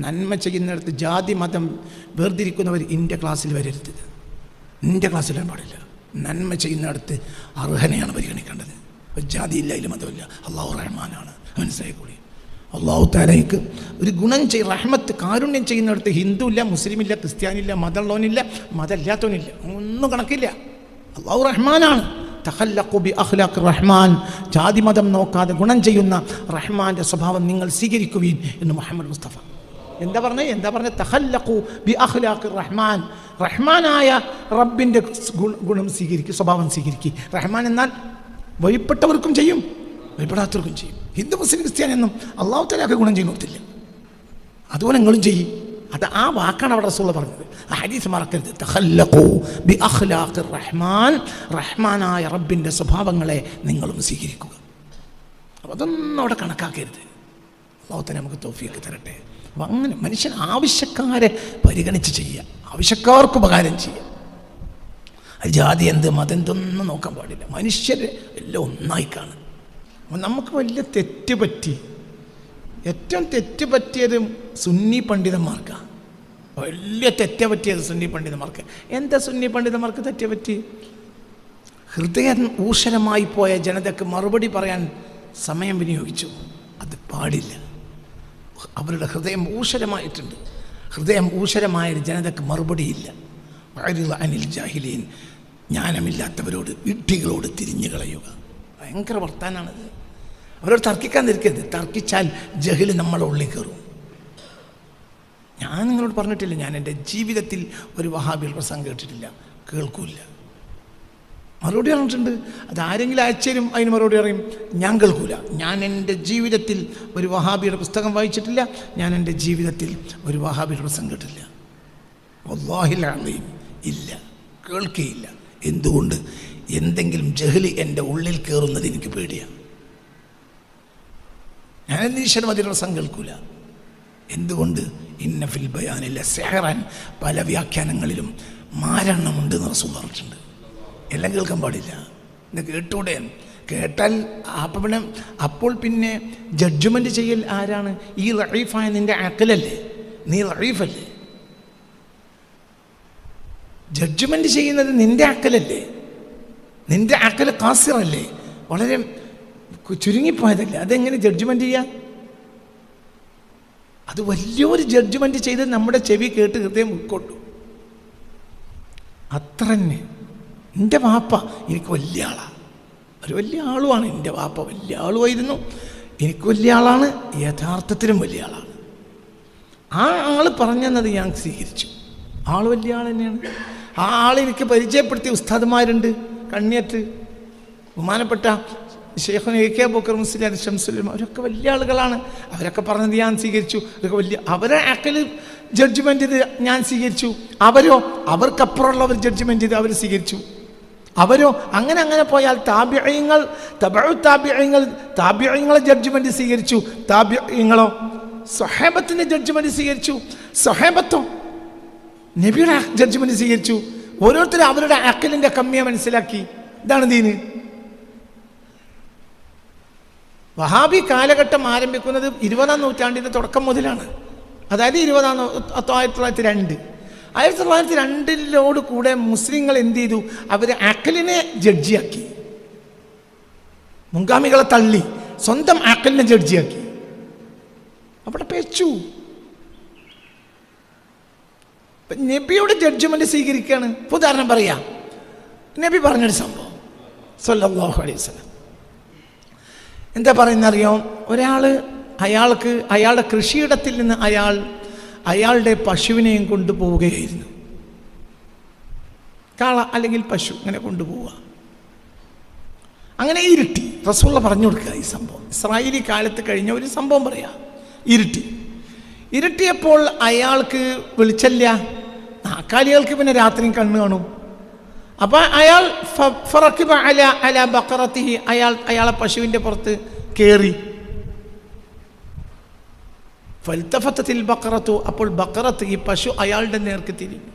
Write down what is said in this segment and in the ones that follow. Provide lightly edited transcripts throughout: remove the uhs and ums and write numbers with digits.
നന്മ ചെയ്യുന്നിടത്ത് ജാതി മതം വേർതിരിക്കുന്നവർ എൻ്റെ ക്ലാസ്സിൽ വരരുത്. എൻ്റെ ക്ലാസ്സിൽ വരാൻ പാടില്ല. നന്മ ചെയ്യുന്നിടത്ത് അർഹനെയാണ് പരിഗണിക്കേണ്ടത്. ജാതിയില്ല, അതിൽ മതമില്ല. അള്ളാഹു റഹ്മാനാണ്, മനസ്സിലായിക്കൂടി. അള്ളാഹു തആലയ്ക്ക് ഒരു ഗുണം റഹ്മത്ത് കാരുണ്യം ചെയ്യുന്നിടത്ത് ഹിന്ദു ഇല്ല, മുസ്ലിമില്ല, ക്രിസ്ത്യാനില്ല, മതമുള്ളവനില്ല, മതമില്ലാത്തവനില്ല, ഒന്നും കണക്കില്ല. അള്ളാഹു റഹ്മാനാണ്. തഖല്ലഖു ബി അഖ്ലാഖി റഹ്മാൻ, ജാതി മതം നോക്കാതെ ഗുണം ചെയ്യുന്ന റഹ്മാൻ്റെ സ്വഭാവം നിങ്ങൾ സ്വീകരിക്കുവീൻ എന്ന് മുഹമ്മദ് മുസ്തഫ എന്താ പറഞ്ഞത്? തഖല്ലഖു ബി അഖ്ലാഖി റഹ്മാൻ, റഹ്മാനായ റബ്ബിൻ്റെ ഗുണം സ്വീകരിക്കുക, സ്വഭാവം സ്വീകരിക്കുക. റഹ്മാൻ എന്നാൽ വഴിപ്പെട്ടവർക്കും ചെയ്യും, വഴിപ്പെടാത്തവർക്കും ചെയ്യും. ഹിന്ദു മുസ്ലിം ക്രിസ്ത്യാനി എന്നും അള്ളാഹു തആലക്ക് ഗുണം ചെയ്യുന്ന കൊടുത്തില്ല. അതുപോലെ നിങ്ങളും ചെയ്യും. അത് ആ വാക്കാണ് അവിടെ റസൂൽ പറഞ്ഞത്. ആ ഹദീസ് മറക്കരുത്. തഖല്ലഖു ബി അഖ്ലാഖി റഹ്മാൻ, റഹ്മാനായ റബ്ബിൻ്റെ സ്വഭാവങ്ങളെ നിങ്ങളും സ്വീകരിക്കുക. അപ്പോൾ അതൊന്നും അവിടെ കണക്കാക്കരുത്. അള്ളാഹു തആല നമുക്ക് തൗഫീഖ് തരട്ടെ. അപ്പം അങ്ങനെ മനുഷ്യൻ ആവശ്യക്കാരെ പരിഗണിച്ച് ചെയ്യുക, ആവശ്യക്കാർക്ക് ഉപകാരം ചെയ്യുക. അത് ജാതി എന്ത് മതം എന്തൊന്നും നോക്കാൻ പാടില്ല. മനുഷ്യരെ എല്ലാം ഒന്നായി കാണും. അപ്പം നമുക്ക് വലിയ തെറ്റ് പറ്റി, ഏറ്റവും തെറ്റ് പറ്റിയത് സുന്നി പണ്ഡിതന്മാർക്കാണ്. വലിയ തെറ്റ പറ്റിയത് സുന്നി പണ്ഡിതന്മാർക്ക്. എന്താ സുന്നി പണ്ഡിതന്മാർക്ക് തെറ്റ് പറ്റി? ഹൃദയം ഊഷരമായി പോയ ജനതയ്ക്ക് മറുപടി പറയാൻ സമയം വിനിയോഗിച്ചു. അത് പാടില്ല. അവരുടെ ഹൃദയം ഊഷരമായിട്ടുണ്ട്. ഹൃദയം ഊഷരമായ ജനതയ്ക്ക് മറുപടിയില്ല. അനിൽ ജാഹിലീൻ, ജ്ഞാനമില്ലാത്തവരോട്, വിഡ്ഢികളോട് തിരിഞ്ഞു കളയുക. ഭയങ്കര വർത്താനാണത്. അവരോട് തർക്കിക്കാൻ നിൽക്കരുത്. തർക്കിച്ചാൽ ജഹല് നമ്മളെ ഉള്ളിൽ കയറും. ഞാൻ നിങ്ങളോട് പറഞ്ഞിട്ടില്ല, ഞാൻ എൻ്റെ ജീവിതത്തിൽ ഒരു വഹാബിയുടെ പ്രസംഗം കേട്ടിട്ടില്ല, കേൾക്കൂല. മറുപടി പറഞ്ഞിട്ടുണ്ട്. അതാരെങ്കിലും അയച്ചാലും അതിന് മറുപടി പറയും, ഞാൻ കേൾക്കൂല. ഞാൻ എൻ്റെ ജീവിതത്തിൽ ഒരു വഹാബിയുടെ പുസ്തകം വായിച്ചിട്ടില്ല, ഞാൻ എൻ്റെ ജീവിതത്തിൽ ഒരു വഹാബിയുടെ പ്രസംഗം കേട്ടില്ല. വല്ലാഹിൽ അലീം, ഇല്ല, കേൾക്കുകയില്ല. എന്തുകൊണ്ട്? എന്തെങ്കിലും ജഹല് എൻ്റെ ഉള്ളിൽ കയറുന്നത് എനിക്ക് പേടിയാണ്. ഞാൻ ഈശ്വരമതിയുടെ പ്രസംഗം കേൾക്കൂല. എന്തുകൊണ്ട്? ഇന്ന ഫിൽ ബയാനില്ല സിഹ്റൻ, പല വ്യാഖ്യാനങ്ങളിലും മാരണമുണ്ട് എന്ന് റസൂൽ പറഞ്ഞിട്ടുണ്ട്. എല്ലാം കേൾക്കാൻ പാടില്ല. ഇത് കേട്ടൂടെ? കേട്ടാൽ അപ്പോൾ പിന്നെ ജഡ്ജ്മെൻ്റ് ചെയ്യൽ ആരാണ്? ഈ റഈഫായ നിൻ്റെ അഖലല്ലേ? നീ റഈഫല്ലേ? ജഡ്ജ്മെൻ്റ് ചെയ്യുന്നത് നിൻ്റെ അഖലല്ലേ? നിൻ്റെ അഖൽ ഖാസിറല്ലേ? വളരെ ചുരുങ്ങിപ്പോയതല്ലേ? അതെങ്ങനെ ജഡ്ജ്മെൻ്റ് ചെയ്യാം? അത് വലിയൊരു ജഡ്ജ്മെൻ്റ് ചെയ്ത് നമ്മുടെ ചെവി കേട്ട് ഹൃദയം ഉൾക്കൊണ്ടു. അത്ര തന്നെ. എൻ്റെ വാപ്പ എനിക്ക് വലിയ ആളാണ്, ഒരു വലിയ ആളുമാണ്. എൻ്റെ വാപ്പ വലിയ ആളുമായിരുന്നു, എനിക്ക് വലിയ ആളാണ്, യഥാർത്ഥത്തിലും വലിയ ആളാണ്. ആ ആൾ പറഞ്ഞത് ഞാൻ സ്വീകരിച്ചു. ആൾ വലിയ ആൾ തന്നെയാണ്. ആ ആൾ എനിക്ക് പരിചയപ്പെടുത്തിയ ഉസ്താദുമാരുണ്ട്, കണ്ണിയത്ത് ബഹുമാനപ്പെട്ട ശൈഖുന എ കെ അബൂബക്കർ മുസ്ലിയാർ ശംസുൽ, അവരൊക്കെ വലിയ ആളുകളാണ്. അവരൊക്കെ പറഞ്ഞത് ഞാൻ സ്വീകരിച്ചു. അതൊക്കെ വലിയ, അവരെ അക്കൽ ജഡ്ജ്മെൻ്റ് ചെയ്ത് ഞാൻ സ്വീകരിച്ചു. അവരോ അവർക്കപ്പുറമുള്ളവർ ജഡ്ജ്മെൻ്റ് ചെയ്ത് അവർ സ്വീകരിച്ചു. അവരോ അങ്ങനെ പോയാൽ താബിഈങ്ങൾ, തബഉ താബിഈങ്ങൾ, താബിഈങ്ങളെ ജഡ്ജ്മെൻ്റ് സ്വീകരിച്ചു. താബിഈങ്ങളോ സ്വഹാബത്തിൻ്റെ ജഡ്ജ്മെൻ്റ് സ്വീകരിച്ചു. സ്വഹാബത്തോ നബിയുടെ ജഡ്ജ്മെൻ്റ് സ്വീകരിച്ചു. ഓരോരുത്തരും അവരുടെ അക്കലിൻ്റെ കമ്മിയെ മനസ്സിലാക്കി. ഇതാണ് ദീന്. വഹാബി കാലഘട്ടം ആരംഭിക്കുന്നത് 20-ാം നൂറ്റാണ്ടിൻ്റെ തുടക്കം മുതലാണ്. അതായത് 1902 1902 കൂടെ മുസ്ലിങ്ങൾ എന്ത് ചെയ്തു? അവർ അക്കലിനെ ജഡ്ജിയാക്കി. മുൻഗാമികളെ തള്ളി സ്വന്തം അക്കലിനെ ജഡ്ജിയാക്കി. അവിടെ പേച്ചു. നബിയുടെ ജഡ്ജ്മെന്റ് സ്വീകരിക്കുകയാണ്. ഉദാഹരണം പറയാം, നബി പറഞ്ഞൊരു സംഭവം സല്ലല്ലാഹു അലൈഹി വസല്ലം എന്താ പറയുന്നറിയോ? അയാളുടെ കൃഷിയിടത്തിൽ നിന്ന് അയാളുടെ പശുവിനെയും കൊണ്ടുപോവുകയായിരുന്നു. കാള അല്ലെങ്കിൽ പശു ഇങ്ങനെ കൊണ്ടുപോവുക. അങ്ങനെ ഇരുട്ടി. റസൂലുള്ള പറഞ്ഞു കൊടുക്കുക ഈ സംഭവം. ഇസ്രായേലി കാലത്ത് കഴിഞ്ഞ ഒരു സംഭവം പറയാം. ഇരുട്ടിയപ്പോൾ അയാൾക്ക് വെളിച്ചല്ല. നാക്കാലികൾക്ക് പിന്നെ രാത്രിയും കണ്ണ് കാണും. അപ്പം അയാൾ അയാളെ പശുവിൻ്റെ പുറത്ത് കയറി. ഫൽതഫത്തിൽ ബഖറത്തു, അപ്പോൾ ബഖറത്ത് ഈ പശു അയാളുടെ നേർക്ക് തിരിഞ്ഞു.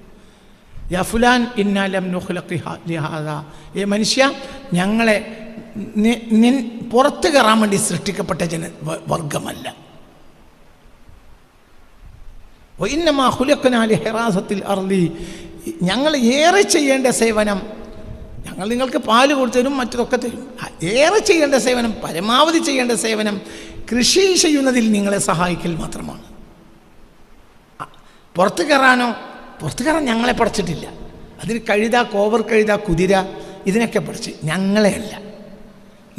യാ ഫുലാൻ ഇന്നാ ലം നുഖ്ലഖി ലിഹാദാ, ഏ മനുഷ്യ, ഞങ്ങളെ പുറത്ത് കയറാൻ വേണ്ടി സൃഷ്ടിക്കപ്പെട്ട വർഗമല്ല. വഇന്നമാ ഖുലിഖ്നാ ലിഹിറാസത്തിൽ അർളി, ഞങ്ങൾ ഏറെ ചെയ്യേണ്ട സേവനം, ഞങ്ങൾ നിങ്ങൾക്ക് പാല് കൊടുത്തരും മറ്റതൊക്കെ തരും, ഏറെ ചെയ്യേണ്ട സേവനം, പരമാവധി ചെയ്യേണ്ട സേവനം കൃഷി ചെയ്യുന്നതിൽ നിങ്ങളെ സഹായിക്കൽ മാത്രമാണ്. പുറത്ത് കയറാൻ ഞങ്ങളെ പഠിച്ചിട്ടില്ല. അതിന് കഴുത, കോവർ കഴുത, കുതിര ഇതിനൊക്കെ പഠിച്ച്, ഞങ്ങളെയല്ല.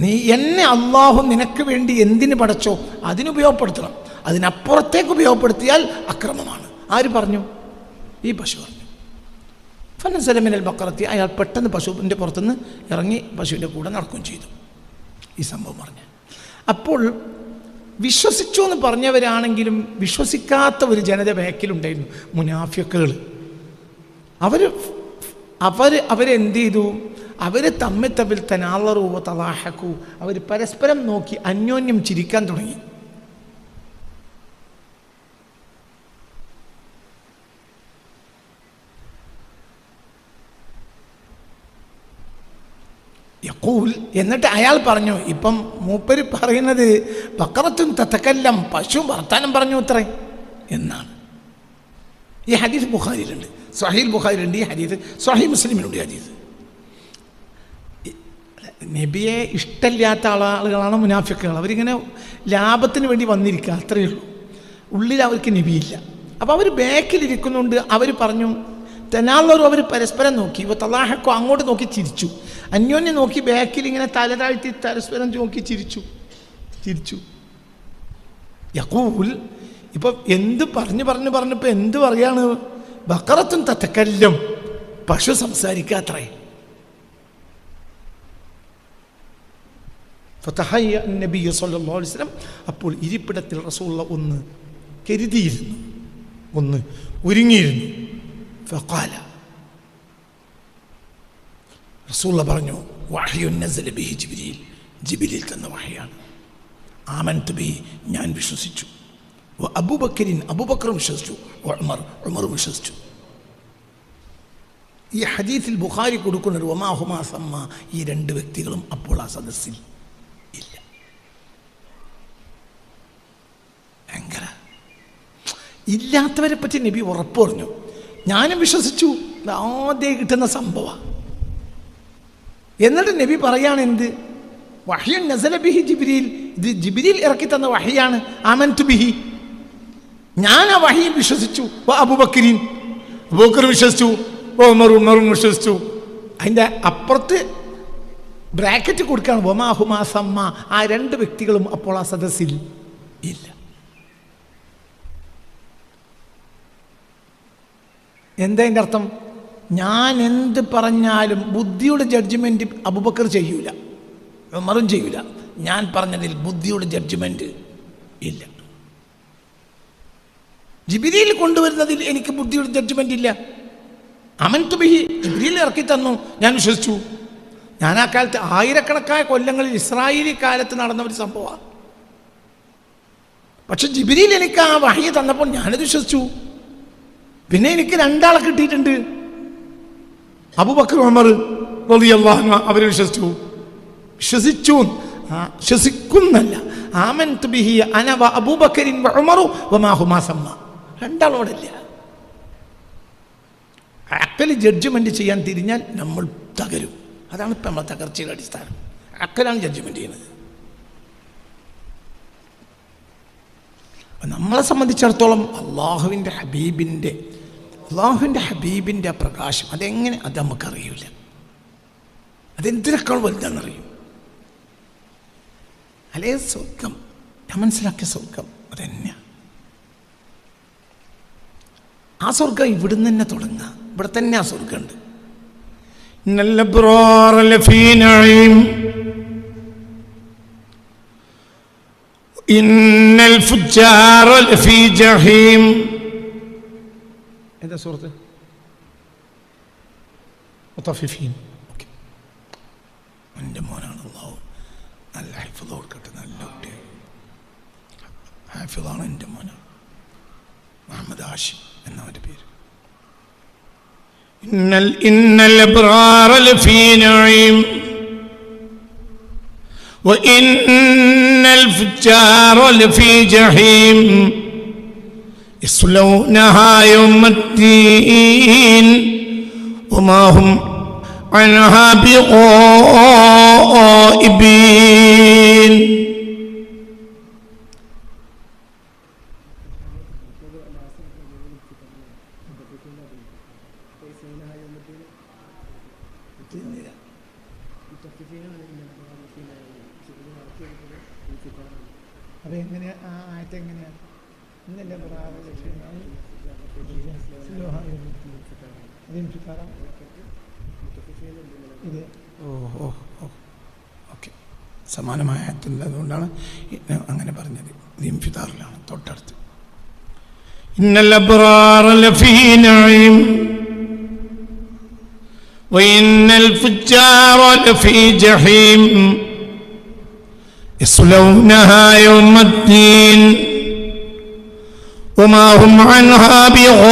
നീ എന്നെ അള്ളാഹു നിനക്ക് വേണ്ടി എന്തിന് പഠിച്ചോ അതിനുപയോഗപ്പെടുത്തണം. അതിനപ്പുറത്തേക്ക് ഉപയോഗപ്പെടുത്തിയാൽ അക്രമമാണ്. ആര് പറഞ്ഞു? ഈ പശു പറഞ്ഞു. ഫനസലമിനൽ ബക്കറത്തി, അയാൾ പെട്ടെന്ന് പശുവിൻ്റെ പുറത്തുനിന്ന് ഇറങ്ങി പശുവിൻ്റെ കൂടെ നടക്കുകയും ചെയ്തു. ഈ സംഭവം പറഞ്ഞ് അപ്പോൾ വിശ്വസിച്ചു എന്ന് പറഞ്ഞവരാണെങ്കിലും വിശ്വസിക്കാത്ത ഒരു ജനത ബാക്കിലുണ്ടായിരുന്നു, മുനാഫിക്കുകൾ. അവരെന്ത് ചെയ്തു? അവർ തമ്മിൽ തനാളറു തലാഹക്കു, അവർ പരസ്പരം നോക്കി അന്യോന്യം ചിരിക്കാൻ തുടങ്ങി. യഖൂൽ, എന്നിട്ട് അയാൾ പറഞ്ഞു, ഇപ്പം മൂപ്പര് പറയുന്നത് ബഖറത്തുൻ തതകല്ലം, പശു വർത്താനം പറഞ്ഞു അത്രേ എന്നാണ്. ഈ ഹദീസ് ബുഖാരിയിലുണ്ട്, സ്വഹീഹ് ബുഖാരിയിലുണ്ട്. ഈ ഹദീസ് സ്വഹീഹ് മുസ്ലിമിലുണ്ട്. ഈ ഹദീസ് നബിയെ ഇഷ്ടമില്ലാത്ത ആളുകളാണ് മുനാഫിക്കുകൾ. അവരിങ്ങനെ ലാഭത്തിന് വേണ്ടി വന്നിരിക്കുക, അത്രയേ ഉള്ളൂ. ഉള്ളിൽ അവർക്ക് നബിയില്ല. അപ്പോൾ അവർ ബാക്കിലിരിക്കുന്നുണ്ട്. അവർ പറഞ്ഞു തനാളറും, അവർ പരസ്പരം നോക്കി. ഇപ്പോൾ തലാഹക്കോ, അങ്ങോട്ട് നോക്കി ചിരിച്ചു. അന്യോന്യം നോക്കി ബാക്കിൽ ഇങ്ങനെ തല താഴ്ത്തി പരസ്പരം നോക്കി ചിരിച്ചു. യഖൂൽ, ഇപ്പം എന്ത് പറഞ്ഞപ്പോൾ എന്ത് പറയാണ്? ബഖറത്തുൻ തതകല്ലം, പശു സംസാരിക്കാത്രേ. ഫതഹയ്യ നബി സല്ലല്ലാഹു അലൈഹി വസല്ലം, അപ്പോൾ ഇരിപ്പിടത്തിൽ റസൂലുള്ള ഒന്ന് കരുതിയിരുന്നു, ഒന്ന് ഒരുങ്ങിയിരുന്നു. ഫഖാല, റസൂലുള്ള പറഞ്ഞു, വഹ്യുൻ നസല ബിഹി ജിബ്രീൽ, ജിബ്രീൽ തന്ന വഹ്യാണ്. ആമൻതു ബിഹി, ഞാൻ വിശ്വസിച്ചു. അബൂബക്കറിൻ, അബൂബക്കറും വിശ്വസിച്ചു. ഉമറും വിശ്വസിച്ചു. ഈ ഹദീസിൽ ബുഖാരി കൊടുക്കുന്നത് വമാ ഹുമാ സമ്മ, ഈ രണ്ട് വ്യക്തികളും അപ്പോൾ ആ സദസ്സിൽ ഇല്ല. ഭയങ്കര ഇല്ലാത്തവരെ പറ്റി നബി ഉറപ്പ് പറഞ്ഞു. ഞാനും വിശ്വസിച്ചു. ആദ്യം കിട്ടുന്ന സംഭവമാണ്. എന്നിട്ട് നബി പറയാണ് എന്ത്? വഹ്യുൻ നസല ബിഹി ജിബ്രീൽ, ഇത് ജിബ്രീൽ ഇറക്കി തന്ന വഹ്യാണ്. ആമൻതു ബിഹി, ഞാൻ ആ വഹ്യിൽ വിശ്വസിച്ചു. അബൂബക്കറിൻ, അബൂബക്കർ വിശ്വസിച്ചു. ഉമറും വിശ്വസിച്ചു. അതിൻ്റെ അപ്പുറത്ത് ബ്രാക്കറ്റ് കൊടുക്കുകയാണ് വമാ ഹുമാ സമ്മ, ആ രണ്ട് വ്യക്തികളും അപ്പോൾ ആ സദസ്സിൽ ഇല്ല. എന്താ അതിൻ്റെ അർത്ഥം? ഞാൻ എന്ത് പറഞ്ഞാലും ബുദ്ധിയുടെ ജഡ്ജ്മെൻറ്റ് അബൂബക്കർ ചെയ്യൂല, ഉമറും ചെയ്യൂല. ഞാൻ പറഞ്ഞതിൽ ബുദ്ധിയുടെ ജഡ്ജ്മെൻറ്റ് ഇല്ല. ജിബ്രീൽ കൊണ്ടുവരുന്നതിൽ എനിക്ക് ബുദ്ധിയുടെ ജഡ്ജ്മെൻറ്റ് ഇല്ല. അമൻതു ബിഹി, ജിബ്രീൽ ഇറക്കി തന്നു, ഞാൻ വിശ്വസിച്ചു. ഞാൻ ആ കാലത്ത് ആയിരക്കണക്കായ കൊല്ലങ്ങളിൽ ഇസ്രായേലി കാലത്ത് നടന്ന ഒരു സംഭവമാണ്. പക്ഷെ ജിബ്രീൽ എനിക്ക് ആ വഹ്യ് തന്നപ്പോൾ ഞാനത് വിശ്വസിച്ചു. പിന്നെ എനിക്ക് രണ്ടാളെ കിട്ടിയിട്ടുണ്ട്, അബൂബക്കർ ഉമർ റളിയല്ലാഹു അൻഹു, അവർ വിശ്വസിക്കുന്നല്ല. ആമൻതു ബിഹി അന വ അബൂബക്കറിൻ വ ഉമറു വമാ ഹുമാ സമ്മ, രണ്ടാളോടല്ല. അക്കൽ ജഡ്ജ്മെൻറ്റ് ചെയ്യാൻ തിരിഞ്ഞാൽ നമ്മൾ തകരും. അതാണ് ഇപ്പം നമ്മളെ തകർച്ചയുടെ അടിസ്ഥാനം. അക്കലാണ് ജഡ്ജ്മെൻറ്റ് ചെയ്യുന്നത്. നമ്മളെ സംബന്ധിച്ചിടത്തോളം അള്ളാഹുവിൻ്റെ ഹബീബിൻ്റെ പ്രകാശം അതെങ്ങനെ, അത് നമുക്കറിയില്ല. അതെന്തിനേക്കാൾ വലുതാണെന്നറിയും. അല്ലേ സ്വർഗം, ഞാൻ മനസ്സിലാക്കിയ സ്വർഗം അതന്നെയാണ്. ആ സ്വർഗം ഇവിടുന്ന് തന്നെ തുടങ്ങുക. ഇവിടെ തന്നെ ആ സ്വർഗമുണ്ട്. എന്താ സുഹൃത്ത്? എൻ്റെ മോനാണ്. അല്ലാഹു നല്ല ഹിഫ്ള് കൊടുക്കട്ടെ. നല്ല കുട്ടി ഹാഫിളാണ് എൻ്റെ മോനാണ്. മുഹമ്മദ് ആഷിം എന്നവൻ്റെ പേര്. ഇന്നൽ അബ്റാറ ലഫീ നഈം വഇന്നൽ ഫുജ്ജാറ ലഫീ ജഹീം യസ്ലൗനഹാ യൗമദ്ദീൻ വമാ ഹും അൻഹാ ബിഗായിബീൻ. അതെങ്ങനെയാ ആ ആയത്ത് എങ്ങനെയാണ്? ഇന്നല്ലേ ഇത് ഓക്കെ സമാനമായ ആയത്തുണ്ട്, അതുകൊണ്ടാണ് അങ്ങനെ പറഞ്ഞത്. ഇത് ഇൻഫിതാറിലാണ് തൊട്ടടുത്ത്. ഇന്നൽ അബ്റാറ ലഫീ നഈം വഇന്നൽ ഫുജ്ജാറ ലഫീ ജഹീം യസ്ലൗനഹാ യൗമദ്ദീൻ വമാ ഹും അൻഹാ ബിഗായിബീൻ.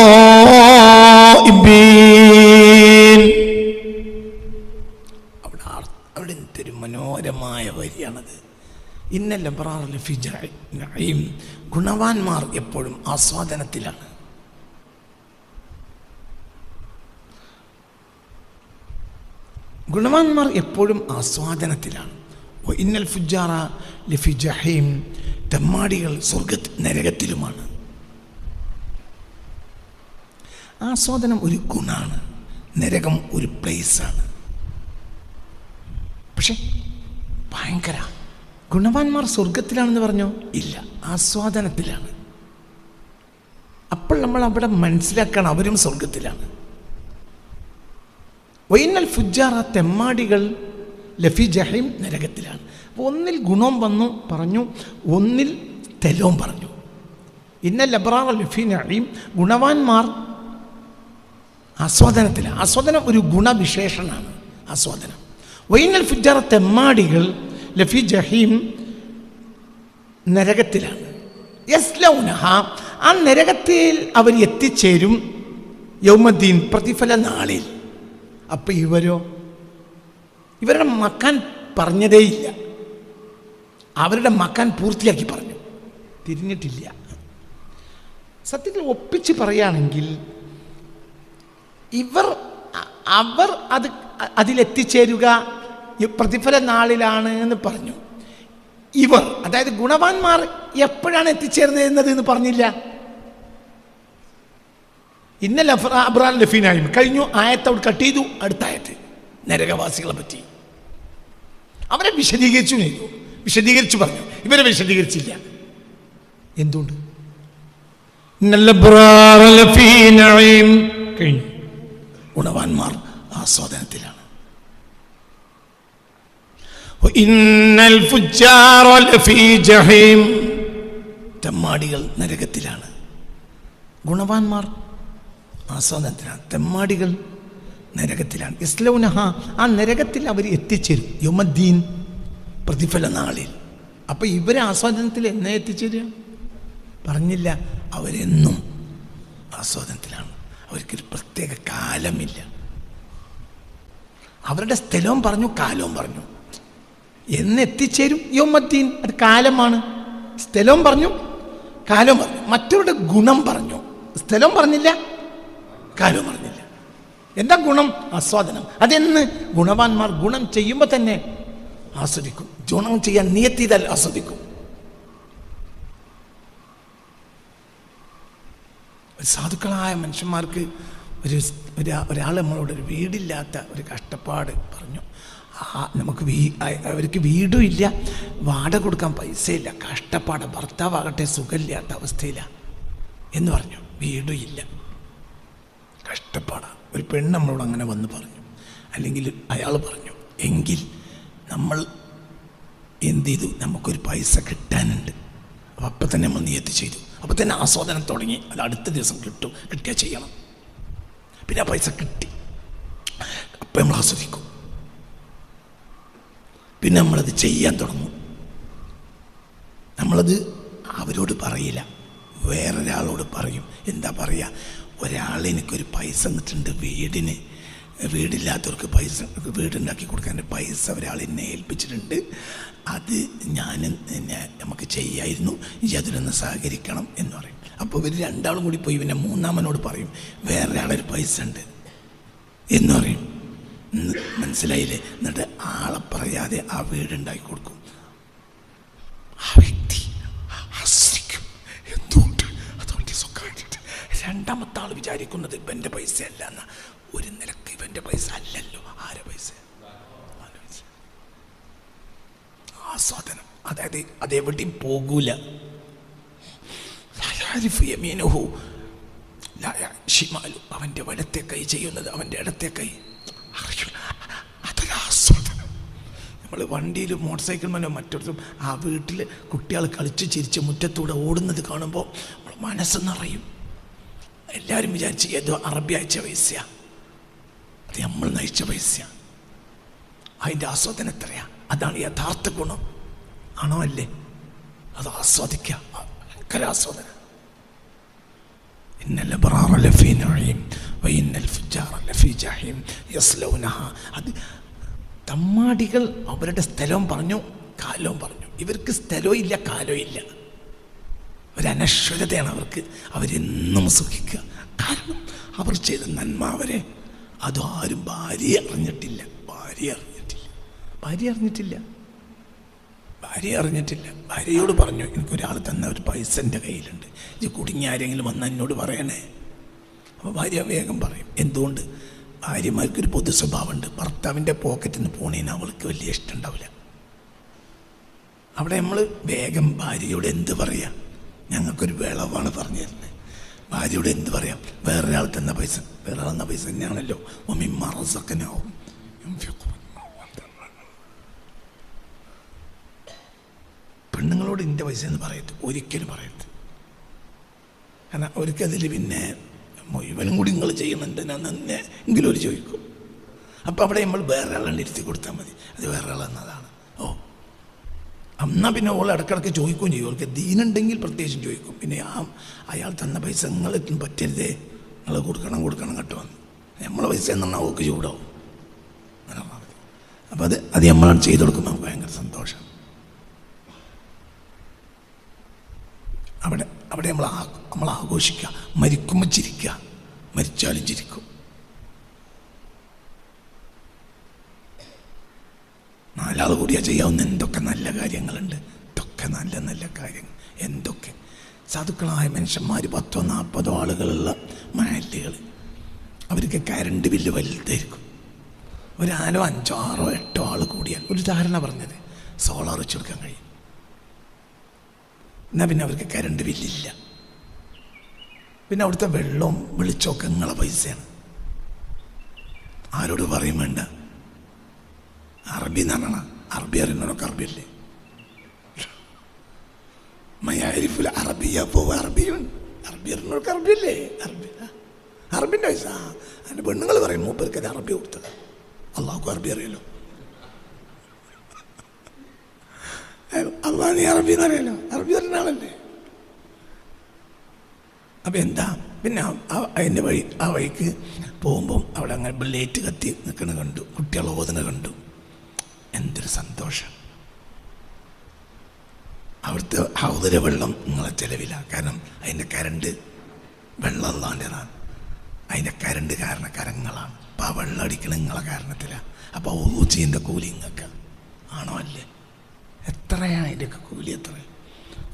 അവിടെ എന്തൊരു മനോഹരമായ വരിയാണത്. ഇന്നൽ അബ്റാറ ലഫീ നഈം, ഗുണവാന്മാർ എപ്പോഴും ആസ്വാദനത്തിലാണ്. ഗുണവാന്മാർ എപ്പോഴും ആസ്വാദനത്തിലാണ്. ഇന്നൽ ഫുജ്ജാറ ലഫി ജഹീം, തെമ്മാടികൾ നരകത്തിലുമാണ്. ആസ്വാദനം ഒരു ഗുണമാണ്, നരകം ഒരു പ്ലേസാണ്. പക്ഷെ ഭയങ്കര ഗുണവാന്മാർ സ്വർഗത്തിലാണെന്ന് പറഞ്ഞോ? ഇല്ല, ആസ്വാദനത്തിലാണ്. അപ്പോൾ നമ്മൾ അവിടെ മനസ്സിലാക്കണം അവരും സ്വർഗത്തിലാണ്. വൈനൽ ഫുജ്ജാറ, തെമ്മാടികൾ ലഫി ജഹീം, നരകത്തിലാണ്. അപ്പോൾ ഒന്നിൽ ഗുണം വന്നു പറഞ്ഞു, ഒന്നിൽ തെലവും പറഞ്ഞു. ഇന്നൽ അബ്റാറ ലഫി നഈം, ഗുണവാന്മാർ ആസ്വാദനത്തിലാണ്. ആസ്വാദനം ഒരു ഗുണവിശേഷണമാണ് ആസ്വാദനം. വൈനൽ ഫുജ്ജാറ, തെമ്മാടികൾ ലഫി ജഹീം, നരകത്തിലാണ്. യസ്ലൗനഹ, ആ നരകത്തിൽ അവർ എത്തിച്ചേരും യൗമദ്ദീൻ, പ്രതിഫല നാളിൽ. അപ്പം ഇവരുടെ മക്കാൻ പറഞ്ഞതേയില്ല, അവരുടെ മക്കാൻ പൂർത്തിയാക്കി പറഞ്ഞു, തിരിഞ്ഞിട്ടില്ല. സത്യത്തിൽ ഒപ്പിച്ച് പറയുകയാണെങ്കിൽ അവർ അതിലെത്തിച്ചേരുക പ്രതിഫല നാളിലാണ് എന്ന് പറഞ്ഞു. ഇവർ, അതായത് ഗുണവാന്മാർ എപ്പോഴാണ് എത്തിച്ചേർന്നത് എന്ന് പറഞ്ഞില്ല. ഇന്നൽ അബ്റാർ ലഫീ നഈം കഴിഞ്ഞു, ആയത്ത് അവിടെ കട്ട് ചെയ്തു. അടുത്ത ആയത്ത് നരകവാസികളെ പറ്റി അവരെ വിശദീകരിച്ചു പറഞ്ഞു. ഇവരെ വിശദീകരിച്ചില്ല. എന്തുകൊണ്ട്? ഇന്നൽ അബ്റാർ ലഫീ നഈം കഴിഞ്ഞു, ഗുണവാന്മാർ ആസ്വാദനത്തിലാണ്. ഇന്നൽ ഫുജ്ജാറ ലഫീ ജഹീം, തെമ്മാടികൾ നരകത്തിലാണ്. ഗുണവാന്മാർ ആസ്വാദനത്തിലാണ്, തെമ്മാടികൾ നരകത്തിലാണ്. യസ്ലൗനഹ, ആ നരകത്തിൽ അവർ എത്തിച്ചേരും യൗമദ്ദീൻ, പ്രതിഫല നാളിൽ. അപ്പം ഇവരെ ആസ്വാദനത്തിൽ എന്നെ എത്തിച്ചേരുക പറഞ്ഞില്ല. അവരെന്നും ആസ്വാദനത്തിലാണ്. അവർക്കൊരു പ്രത്യേക കാലമില്ല. അവരുടെ സ്ഥലവും പറഞ്ഞു, കാലവും പറഞ്ഞു. എന്നെത്തിച്ചേരും യൗമദ്ദീൻ, അത് കാലമാണ്. സ്ഥലവും പറഞ്ഞു, കാലവും പറഞ്ഞു. മറ്റവരുടെ ഗുണം പറഞ്ഞു, സ്ഥലവും പറഞ്ഞില്ല, കാലവും പറഞ്ഞില്ല. എന്താ ഗുണം? ആസ്വാദനം. അതെന്ന് ഗുണവാന്മാർ ഗുണം ചെയ്യുമ്പോൾ തന്നെ ആസ്വദിക്കും. ഗുണം ചെയ്യാൻ നിയത്ത് ചെയ്താൽ ആസ്വദിക്കും. സാധുക്കളായ മനുഷ്യന്മാർക്ക് ഒരാൾ നമ്മളോട് ഒരു വീടില്ലാത്ത ഒരു കഷ്ടപ്പാട് പറഞ്ഞു. അവർക്ക് വീടും ഇല്ല, വാടക കൊടുക്കാൻ പൈസയില്ല, കഷ്ടപ്പാട്, ഭർത്താവാകട്ടെ സുഖമില്ലാത്ത അവസ്ഥയിലാണ് എന്ന് പറഞ്ഞു. വീടും ഇല്ല, കഷ്ടപ്പാടാണ്. ഒരു പെണ്ണ് നമ്മളോട് അങ്ങനെ വന്ന് പറഞ്ഞു, അല്ലെങ്കിൽ അയാൾ പറഞ്ഞു. എങ്കിൽ നമ്മൾ എന്ത് ചെയ്തു? നമുക്കൊരു പൈസ കിട്ടാനുണ്ട്. അപ്പം തന്നെ നമ്മൾ നിയത്ത് ചെയ്തു. അപ്പം തന്നെ ആസ്വാദനം തുടങ്ങി. അത് അടുത്ത ദിവസം കിട്ടിയാൽ ചെയ്യണം. പിന്നെ ആ പൈസ കിട്ടി, അപ്പം നമ്മൾ ആസ്വദിക്കും. പിന്നെ നമ്മളത് ചെയ്യാൻ തുടങ്ങും. നമ്മളത് അവരോട് പറയില്ല, വേറൊരാളോട് പറയും. എന്താ പറയുക? ഒരാൾ എനിക്കൊരു പൈസ തന്നിട്ടുണ്ട് വീടിന്, വീടില്ലാത്തവർക്ക് പൈസ വീടുണ്ടാക്കി കൊടുക്കാൻ പൈസ ഒരാൾ എന്നെ ഏൽപ്പിച്ചിട്ടുണ്ട്. അത് ഞാൻ നമുക്ക് ചെയ്യായിരുന്നു, ഈ അതിലൊന്ന് സഹകരിക്കണം എന്ന് പറയും. അപ്പോൾ ഇവർ രണ്ടാളും കൂടി പോയി പിന്നെ മൂന്നാമനോട് പറയും വേറെ ആളൊരു പൈസ ഉണ്ട് എന്ന് പറയും. മനസ്സിലായില്ലേ? എന്നിട്ട് ആളെ പറയാതെ ആ വീടുണ്ടാക്കി കൊടുക്കും. ആ വ്യക്തി ആശ്രയിക്കും. എന്തുകൊണ്ട്? അതുകൊണ്ട് സ്വകാര്യമായിട്ട്. രണ്ടാമത്തെ ആൾ വിചാരിക്കുന്നത് ഇവൻ്റെ പൈസ അല്ല എന്ന. ഒരു നിലക്ക് ഇവൻ്റെ പൈസ അല്ലല്ലോ. ആരെ പൈസ? ആസ്വാദനം. അതായത് അതെവിടെയും പോകൂല. അവൻ്റെ വലത്തെ കൈ ചെയ്യുന്നത് അവൻ്റെ ഇടത്തെ കൈ അറിയില്ല. അതൊരാസ്വാദനം. നമ്മൾ വണ്ടിയിൽ മോട്ടോർ സൈക്കിൾ മേലോ മറ്റൊരുത്തും ആ വീട്ടിൽ കുട്ടികൾ കളിച്ച് ചിരിച്ച് മുറ്റത്തൂടെ ഓടുന്നത് കാണുമ്പോൾ നമ്മൾ മനസ്സ് നിറയും. എല്ലാവരും വിചാരിച്ച് ഏതോ അറബി അയച്ച പൈസയാണ്, അത് നമ്മൾ നയിച്ച പൈസയാണ്. അതിൻ്റെ ആസ്വാദനം എത്രയാ? അതാണ് യഥാർത്ഥ ഗുണം. ആണോ അല്ലേ? അത് ആസ്വദിക്കുക. ഭയങ്കര ആസ്വാദനം. ഇന്നൽ അബ്റാറ ലഫീ നഈം വഇന്നൽ ഫുജ്ജാറ ലഫീ ജഹീം യസ്ലൗനഹ. അത് തമ്മാടികൾ അവരുടെ സ്ഥലവും പറഞ്ഞു കാലവും പറഞ്ഞു. ഇവർക്ക് സ്ഥലവും ഇല്ല കാലവും ഇല്ല. ഒരനശ്വരതയാണ് അവർക്ക്. അവരെന്നും സുഖിക്കുക. കാരണം അവർ ചെയ്ത നന്മ അവരെ അതാരും ഭാര്യ അറിഞ്ഞിട്ടില്ല. ഭാര്യയോട് പറഞ്ഞു എനിക്കൊരാൾ തന്ന ഒരു പൈസ എൻ്റെ കയ്യിലുണ്ട്, ഇത് കുടുങ്ങി ആരെങ്കിലും വന്ന് എന്നോട് പറയണേ. അപ്പോൾ ഭാര്യ വേഗം പറയും. എന്തുകൊണ്ട്? ഭാര്യമാർക്കൊരു പൊതു സ്വഭാവമുണ്ട്. ഭർത്താവിൻ്റെ പോക്കറ്റിൽ നിന്ന് പോണേന് അവൾക്ക് വലിയ ഇഷ്ടം ഉണ്ടാവില്ല. അവിടെ നമ്മൾ വേഗം ഭാര്യയോട് എന്ത് പറയാം? ഞങ്ങൾക്കൊരു വിളവാണ് പറഞ്ഞു തരുന്നത്. ഭാര്യയോട് എന്ത് പറയാം? വേറൊരാൾ തന്ന പൈസ തന്നെയാണല്ലോ. പെണ്ണുങ്ങളോട് എൻ്റെ പൈസ എന്ന് പറയരുത്, ഒരിക്കലും പറയരുത്. കാരണം അവർക്കതിൽ പിന്നെ മുഴുവനും കൂടി നിങ്ങൾ ചെയ്യണമെന്ന് തന്നെ എങ്കിലും ഒരു ചോദിക്കും. അപ്പോൾ അവിടെ നമ്മൾ വേറെ ആളെ ഇരുത്തി കൊടുത്താൽ മതി. അത് വേറെ ആളെന്നതാണ്. എന്നാൽ പിന്നെ ഓൾ ഇടക്കിടക്ക് ചോദിക്കുകയും ചെയ്യും. അവർക്ക് ദീനുണ്ടെങ്കിൽ പ്രത്യേകിച്ചും ചോദിക്കും. പിന്നെ അയാൾ തന്ന പൈസ നിങ്ങളെത്തും പറ്റരുതേ, നിങ്ങൾ കൊടുക്കണം കേട്ടോ. നമ്മളെ പൈസ എന്നാണ് അവർക്ക് ചൂടാവും. അങ്ങനെ പറഞ്ഞാൽ മതി. അപ്പോൾ അത് നമ്മളാണ് ചെയ്ത് കൊടുക്കുമ്പോൾ നമുക്ക് ഭയങ്കര സന്തോഷം. അവിടെ നമ്മൾ ആഘോഷിക്കുക. മരിക്കുമ്പോൾ ചിരിക്കുക, മരിച്ചാലും ചിരിക്കും. നാലാൾ കൂടിയാ ചെയ്യാവുന്ന എന്തൊക്കെ നല്ല കാര്യങ്ങളുണ്ട്. ഇതൊക്കെ നല്ല നല്ല കാര്യങ്ങൾ. എന്തൊക്കെ സാധുക്കളായ മനുഷ്യന്മാർ 10-40 ആളുകളുള്ള മഹല്ലുകൾ, അവർക്ക് കരണ്ട് ബില്ല് വലുതായിരിക്കും. ഒരു 4, 5, 6, 8 ആൾ കൂടിയാൽ, ഒരു ധാരണ പറഞ്ഞത്, സോളാർ വെച്ച് കൊടുക്കാൻ കഴിയും. എന്നാൽ പിന്നെ അവർക്ക് കരണ്ട് ബില്ലില്ല. പിന്നെ അവിടുത്തെ വെള്ളവും വെളിച്ചമൊക്കെ നിങ്ങളെ പൈസയാണ്. ആരോട് പറയും വേണ്ട. അറബി എന്നാണ്. അറബി അറിയുന്നവരൊക്കെ അറബിയല്ലേ? മയാരിഫുൽ അറബിയ പോവുക. അറബി അറിയുന്നവർക്ക് അറബിയല്ലേ? അറബിൻ്റെ പൈസ. അതിൻ്റെ പെണ്ണുങ്ങൾ പറയും മൂപ്പർക്ക് അത് അറബി കൊടുത്തത്. അള്ളാഹുക്കും അറബി അറിയല്ലോ. അള്ളാഹ് നീ അറബി എന്നറിയാലോ. അറബി അറിയുന്ന ആളല്ലേ? അപ്പം എന്താ പിന്നെ അതിൻ്റെ വഴിക്ക് പോകുമ്പം അവിടെ അങ്ങനെ ലൈറ്റ് കത്തി നിൽക്കണ കണ്ടു, കുട്ടികളെ ഓതുന്ന കണ്ടു. എന്തൊരു സന്തോഷം. അവിടുത്തെ ഹൗദിലെ വെള്ളം നിങ്ങളെ ചിലവില്ല. കാരണം അതിൻ്റെ കരണ്ട് വെള്ളം അല്ലാണ്ടതാണ്. അതിൻ്റെ കരണ്ട് കാരണക്കാരങ്ങളാണ്. അപ്പം ആ വെള്ളം അടിക്കണ നിങ്ങളെ കാരണത്തിലാണ്. അപ്പോൾ ഊച്ചീൻ്റെ കൂലി നിങ്ങൾക്ക് ആണോ അല്ലേ? എത്രയാണ് അതിൻ്റെയൊക്കെ കൂലി? എത്ര?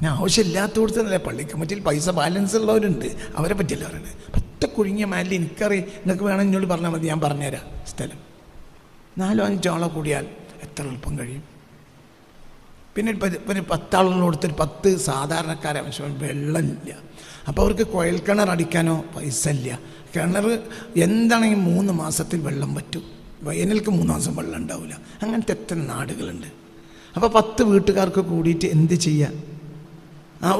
ഞാൻ ആവശ്യമില്ലാത്ത കൊടുത്തതല്ലേ. പള്ളി കമ്മിറ്റിയിൽ പൈസ ബാലൻസ് ഉള്ളവരുണ്ട്, അവരെ പറ്റിയല്ല പറയുന്നത്. പറ്റ കുഴുങ്ങിയ മാലിൽ എനിക്കറിയാം. നിങ്ങൾക്ക് വേണം എന്നോട് പറഞ്ഞാൽ മതി, ഞാൻ പറഞ്ഞുതരാം സ്ഥലം. 4-5 ആളെ കൂടിയാൽ എത്ര എളുപ്പം കഴിയും. പിന്നെ ഒരു 10 ആളുകളോടത്തൊരു 10 സാധാരണക്കാരെ ആവശ്യം വെള്ളമില്ല. അപ്പോൾ അവർക്ക് കുഴൽ കിണർ അടിക്കാനോ പൈസ ഇല്ല. കിണർ എന്താണെങ്കിൽ 3 മാസത്തിൽ വെള്ളം പറ്റും. വേനൽക്ക് 3 മാസം വെള്ളം ഉണ്ടാവില്ല. അങ്ങനത്തെ എത്ര നാടുകളുണ്ട്. അപ്പോൾ 10 വീട്ടുകാർക്ക് കൂടിയിട്ട് എന്ത് ചെയ്യുക?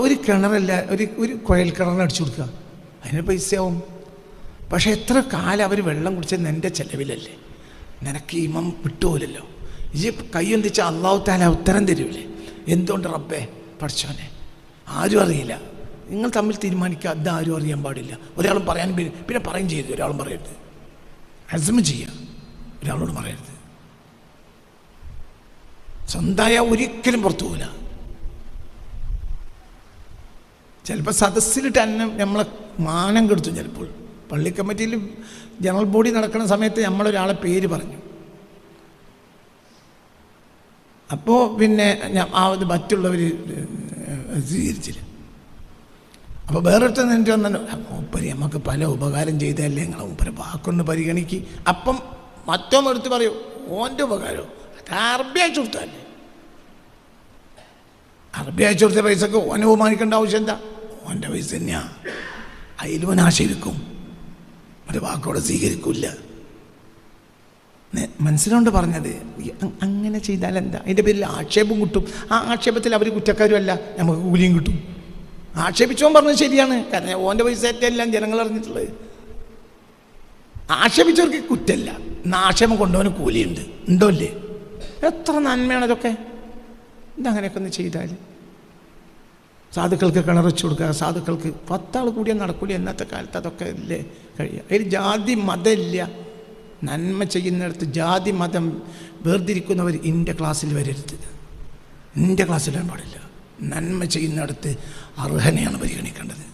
ഒരു കിണറല്ല, ഒരു കുഴൽ കിണറിന് അടിച്ചു കൊടുക്കുക. അതിന് പൈസയാവും. പക്ഷേ എത്ര കാലം അവർ വെള്ളം കുടിച്ചത് എൻ്റെ ചിലവിലല്ലേ? നിനക്ക് ഇമം വിട്ടുപോലല്ലോ. ഈ കൈ എന്തിച്ചാൽ അള്ളാഹു താല ഉത്തരം തരൂലേ? എന്തുകൊണ്ട് റബ്ബേ പഠിച്ചോനെ? ആരും അറിയില്ല. നിങ്ങൾ തമ്മിൽ തീരുമാനിക്കുക. അതാരും അറിയാൻ പാടില്ല. ഒരാളും പറയാൻ പിന്നെ പറയും ചെയ്തു, ഒരാളും പറയരുത്. ഹസ്മ ചെയ്യുക, ഒരാളോട് പറയരുത്. സ്വന്തമായ ഒരിക്കലും പുറത്തു പോകില്ല. ചിലപ്പോൾ സദസ്സിലിട്ട് തന്നെ നമ്മളെ മാനം കെടുത്തും. ചിലപ്പോൾ പള്ളി കമ്മിറ്റിയിൽ ജനറൽ ബോഡി നടക്കുന്ന സമയത്ത് നമ്മളൊരാളെ പേര് പറഞ്ഞു. അപ്പോൾ പിന്നെ അത് മറ്റുള്ളവർ സ്വീകരിച്ചില്ല. അപ്പോൾ വേറൊരുത്തൻ എന്നിട്ട് വന്നു, മൂപ്പര് നമുക്ക് പല ഉപകാരം ചെയ്തല്ലേ, നിങ്ങളെ മൂപ്പര് വാക്കൊന്ന് പരിഗണിക്ക്. അപ്പം മറ്റൊന്നും എടുത്ത് പറയൂ, ഓൻ്റെ ഉപകാരം അത് അറബി അയച്ചു കൊടുത്തല്ലേ. അറബി അയച്ചു കൊടുത്ത പൈസക്ക് ഓനെ ബഹുമാനിക്കേണ്ട ആവശ്യം എന്താ? ഓൻ്റെ പൈസ തന്നെയാ, അതിലും ആശയിരിക്കും, ഒരു വാക്കോടെ സ്വീകരിക്കില്ല. മനസ്സിലുകൊണ്ട് പറഞ്ഞത്. അങ്ങനെ ചെയ്താൽ എന്താ? അതിൻ്റെ പേരിൽ ആക്ഷേപം കിട്ടും. ആ ആക്ഷേപത്തിൽ അവർ കുറ്റക്കാരും അല്ല, നമുക്ക് കൂലിയും കിട്ടും. ആക്ഷേപിച്ചോൻ പറഞ്ഞത് ശരിയാണ്, കാരണം ഓൻ്റെ പൈസ ഏറ്റെല്ലാം ജനങ്ങൾ അറിഞ്ഞിട്ടുള്ളത്. ആക്ഷേപിച്ചവർക്ക് കുറ്റമല്ല, എന്നാൽ ആക്ഷേപം കൊണ്ടുപോകാൻ കൂലിയുണ്ട്. ഉണ്ടോ അല്ലേ? എത്ര നന്മയാണ് ഇതൊക്കെ. ഇതങ്ങനെയൊക്കെ ഒന്ന് ചെയ്താൽ സാധുക്കൾക്ക് കിണർ വെച്ച് കൊടുക്കുക, സാധുക്കൾക്ക് 10 ആൾ കൂടിയാൽ നടക്കൂല. ഇന്നത്തെ കാലത്ത് അതൊക്കെ അല്ലേ കഴിയുക. അതിൽ ജാതി മതമില്ല. നന്മ ചെയ്യുന്നിടത്ത് ജാതി മതം വേർതിരിക്കുന്നവർ എൻ്റെ ക്ലാസ്സിൽ വരരുത്, എൻ്റെ ക്ലാസ്സിൽ വരാൻ പാടില്ല. നന്മ ചെയ്യുന്നിടത്ത് അർഹനെയാണ് പരിഗണിക്കേണ്ടത്.